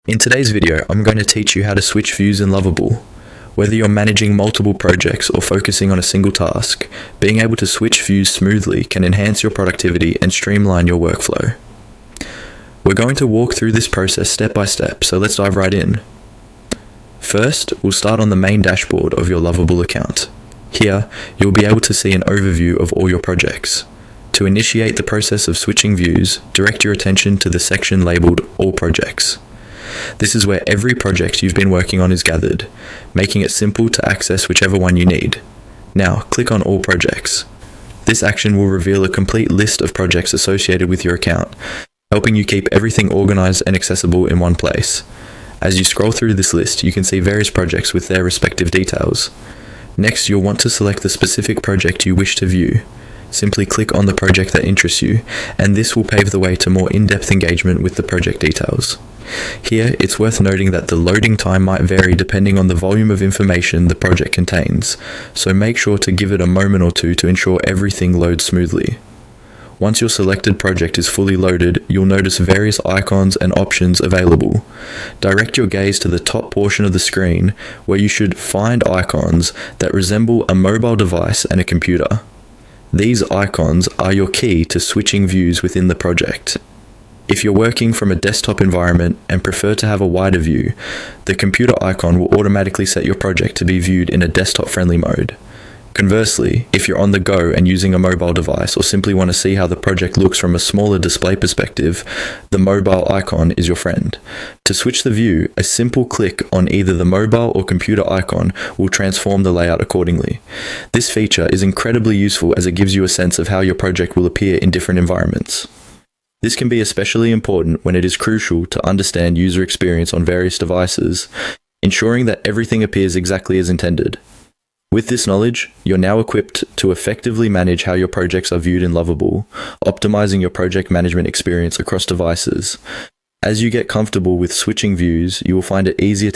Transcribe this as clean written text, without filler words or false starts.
In today's video, I'm going to teach you how to switch views in Lovable. Whether you're managing multiple projects or focusing on a single task, being able to switch views smoothly can enhance your productivity and streamline your workflow. We're going to walk through this process step by step, so let's dive right in. First, we'll start on the main dashboard of your Lovable account. Here, you'll be able to see an overview of all your projects. To initiate the process of switching views, direct your attention to the section labeled All Projects. This is where every project you've been working on is gathered, making it simple to access whichever one you need. Now, click on All Projects. This action will reveal a complete list of projects associated with your account, helping you keep everything organized and accessible in one place. As you scroll through this list, you can see various projects with their respective details. Next, you'll want to select the specific project you wish to view. Simply click on the project that interests you, and this will pave the way to more in-depth engagement with the project details. Here, it's worth noting that the loading time might vary depending on the volume of information the project contains, so make sure to give it a moment or two to ensure everything loads smoothly. Once your selected project is fully loaded, you'll notice various icons and options available. Direct your gaze to the top portion of the screen, where you should find icons that resemble a mobile device and a computer. These icons are your key to switching views within the project. If you're working from a desktop environment and prefer to have a wider view, the computer icon will automatically set your project to be viewed in a desktop-friendly mode. Conversely, if you're on the go and using a mobile device or simply want to see how the project looks from a smaller display perspective, the mobile icon is your friend. To switch the view, a simple click on either the mobile or computer icon will transform the layout accordingly. This feature is incredibly useful as it gives you a sense of how your project will appear in different environments. This can be especially important when it is crucial to understand user experience on various devices, ensuring that everything appears exactly as intended. With this knowledge, you're now equipped to effectively manage how your projects are viewed in Lovable, optimizing your project management experience across devices. As you get comfortable with switching views, you will find it easier to